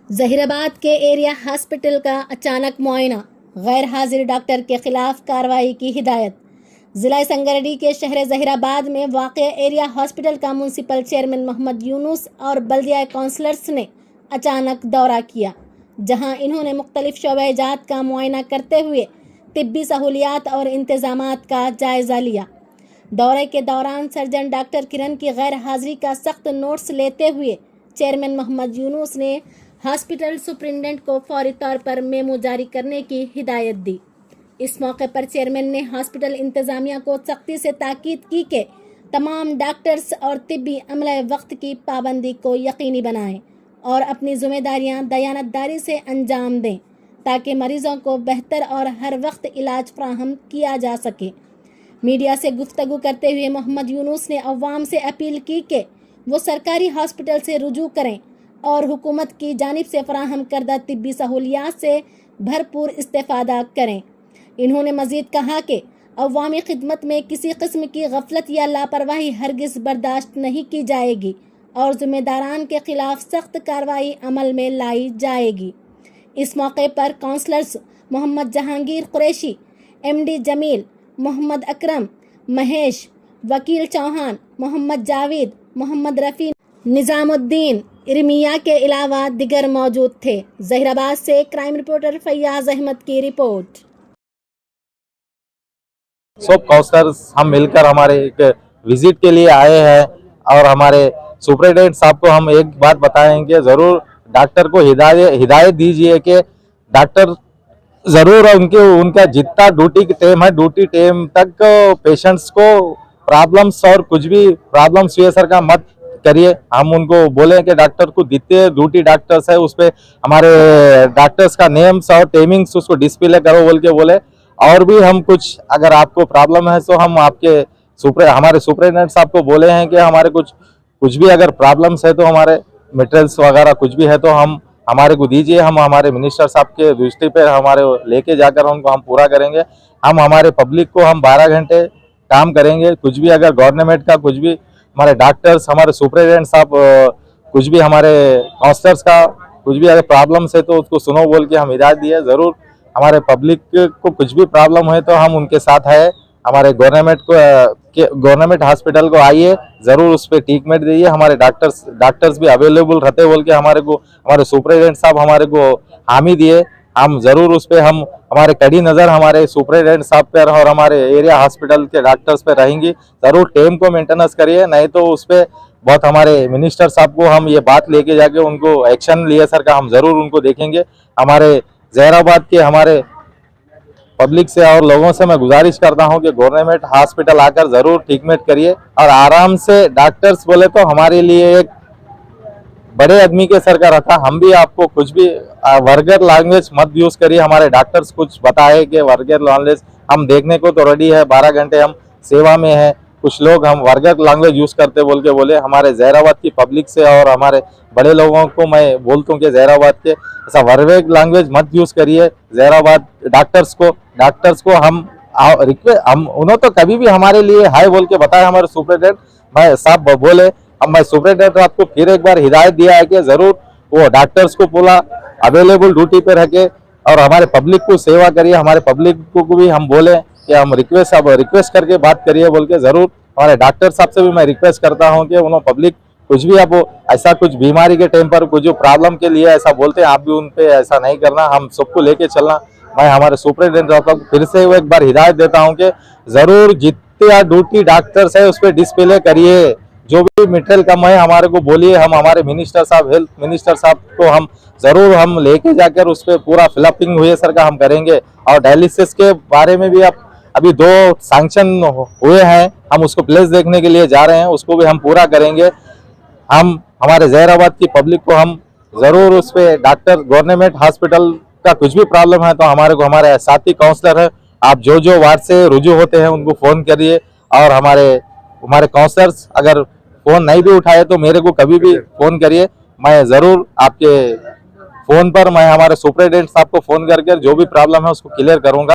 जहीराबाद के area hospital का अचानक मुआयना, गैर हाजिर डॉक्टर के खिलाफ कार्रवाई की हिदायत। जिला संगारेड्डी के शहर जहीराबाद में वाक़ एरिया हॉस्पिटल का म्यूनसिपल चेयरमैन मोहम्मद यूनुस और बल्दिया काउंसलर्स ने अचानक दौरा किया, जहां इन्होंने मुख्तलिफ शोबेजात का मुआयना करते हुए तिब्बी सहूलियात और इंतजामात का जायज़ा लिया। दौरे के दौरान सर्जन डॉक्टर किरण की गैर हाजिरी का सख्त नोट्स लेते हुए चेयरमैन मोहम्मद यूनुस ने हॉस्पिटल सुपरिटेंडेंट को फौरी तौर पर मेमो जारी करने की हिदायत दी। इस मौके पर चेयरमैन ने हॉस्पिटल इंतजामिया को सख्ती से ताकीद की कि तमाम डॉक्टर्स और तिब्बी अमले वक्त की पाबंदी को यकीनी बनाएं और अपनी जिम्मेदारियां दयानतदारी से अंजाम दें, ताकि मरीजों को बेहतर और हर वक्त इलाज फराहम किया जा सके। मीडिया से गुफ्तगू करते हुए मोहम्मद यूनुस ने अवाम से अपील की कि वो सरकारी हॉस्पिटल से रुजू करें और हुकूमत की जानिब से फराहम करदा तिब्बी सहूलियात से भरपूर इस्तेफादा करें। इन्होंने मज़ीद कहा कि अवामी खिदमत में किसी किस्म की गफलत या लापरवाही हरगिज़ बर्दाश्त नहीं की जाएगी और ज़िम्मेदारान के खिलाफ सख्त कार्रवाई अमल में लाई जाएगी। इस मौके पर काउंसलर्स मोहम्मद जहांगीर कुरैशी, MD जमील, मोहम्मद अकरम, महेश, वकील चौहान, मोहम्मद जावेद, मोहम्मद रफ़ी, निज़ामुद्दीन, इरमिया के अलावा दिगर मौजूद थे। जहीराबाद से क्राइम रिपोर्टर फैयाज अहमद की रिपोर्ट। सब काउंसलर्स हम मिलकर हमारे एक विजिट के लिए आए हैं और हमारे सुपरिटेंडेंट साहब को हम एक बात बताएंगे, जरूर डॉक्टर को हिदायत दीजिए कि डॉक्टर जरूर उनका जितना ड्यूटी टाइम है, ड्यूटी टाइम तक पेशेंट्स को प्रॉब्लम्स और कुछ भी प्रॉब्लम्स हुए सर का मत करिए। हम उनको बोले कि डॉक्टर को जितने ड्यूटी डॉक्टर्स है उस पर हमारे डॉक्टर्स का नेम्स और टाइमिंग्स उसको डिस्प्ले करो बोल के बोले। और भी हम कुछ अगर आपको प्रॉब्लम है तो हम आपके हमारे सुपरिटेंडेंट साहब को बोले हैं कि हमारे कुछ भी अगर प्रॉब्लम्स है तो हमारे मटेरियल्स वगैरह कुछ भी है तो हम हमारे को दीजिए। हम हमारे मिनिस्टर साहब के दृष्टि पे हमारे लेके जाकर उनको हम पूरा करेंगे। हम हमारे पब्लिक को हम 12 घंटे काम करेंगे। कुछ भी अगर गवर्नमेंट का कुछ भी हमारे डॉक्टर्स, हमारे सुपरिटेंडेंट साहब, कुछ भी हमारे काउंसलर्स का कुछ भी अगर प्रॉब्लम्स है तो उसको सुनो बोल के हम हिदायत दिए। ज़रूर हमारे पब्लिक को कुछ भी प्रॉब्लम है तो हम उनके साथ है। हमारे गवर्नमेंट हॉस्पिटल को आइए, ज़रूर उस पर ट्रीटमेंट दीजिए। हमारे डॉक्टर्स भी अवेलेबल रहते बोल के हमारे सुपरिटेंडेंट साहब हमारे को हामी दिए। हम ज़रूर उस पर हमारे कड़ी नज़र हमारे सुपरिटेंडेंट साहब पर और हमारे एरिया हॉस्पिटल के डॉक्टर्स पर रहेंगी। ज़रूर टाइम को मेंटेनेंस करिए, नहीं तो उस पर बहुत हमारे मिनिस्टर साहब को हम ये बात लेके जाके उनको एक्शन लिए सर का हम ज़रूर उनको देखेंगे। हमारे जहीराबाद के हमारे पब्लिक से और लोगों से मैं गुजारिश करता हूं कि गवर्नमेंट हॉस्पिटल आकर ज़रूर ट्रीटमेंट करिए और आराम से। डॉक्टर्स बोले तो हमारे लिए एक बड़े आदमी के सर का रखा। हम भी आपको कुछ भी वर्गर लैंग्वेज मत यूज़ करिए। हमारे डॉक्टर्स कुछ बताए कि वर्गर लैंग्वेज हम देखने को तो रेडी है, 12 घंटे हम सेवा में है। कुछ लोग हम वर्गर लैंग्वेज यूज़ करते बोल के बोले। हमारे जहीराबाद की पब्लिक से और हमारे बड़े लोगों को मैं बोलता हूँ कि जहीराबाद के ऐसा वर्गर लैंग्वेज मत यूज़ करिए। जहीराबाद डॉक्टर्स को हम उन्होंने तो कभी भी हमारे लिए हाय बोल के बताया। हमारे सुपरिटेंडेंट मैं साहब बोले, अब मैं सुपरिटेंडेंट आपको फिर एक बार हिदायत दिया है कि ज़रूर वो डॉक्टर्स को पूरा अवेलेबल ड्यूटी पे रखे और हमारे पब्लिक को सेवा करिए। हमारे पब्लिक को भी हम बोले कि हम रिक्वेस्ट करके बात करिए बोल के। ज़रूर हमारे डॉक्टर साहब से भी मैं रिक्वेस्ट करता हूँ कि उन्होंने पब्लिक कुछ भी आप ऐसा कुछ बीमारी के टाइम पर कुछ जो प्रॉब्लम के लिए ऐसा बोलते हैं, आप भी उन पे ऐसा नहीं करना, हम सबको लेके चलना। मैं हमारे सुपरिटेंडेंट साहब को फिर से वो एक बार हिदायत देता हूँ कि ज़रूर जितने ड्यूटी डॉक्टर्स है उस पर डिस्प्ले करिए। जो भी मटेरियल कम है हमारे को बोलिए। हम हमारे मिनिस्टर साहब, हेल्थ मिनिस्टर साहब को हम ज़रूर हम लेके जाकर उस पर पूरा फिलअपिंग हुए सर का हम करेंगे। और डायलिसिस के बारे में भी आप अभी 2 सैंक्शन हुए हैं, हम उसको प्लेस देखने के लिए जा रहे हैं, उसको भी हम पूरा करेंगे। हम हमारे जहीराबाद की पब्लिक को हम ज़रूर उस पर डॉक्टर गवर्नमेंट हॉस्पिटल का कुछ भी प्रॉब्लम है तो हमारे साथी काउंसलर है, आप जो वार्ड से रुजू होते हैं उनको फ़ोन करिए। और हमारे काउंसलर्स अगर फ़ोन नहीं भी उठाए तो मेरे को कभी भी फ़ोन करिए। मैं ज़रूर आपके फ़ोन पर मैं हमारे सुपरिटेंडेंट साहब को फ़ोन करके जो भी प्रॉब्लम है उसको क्लियर करूँगा।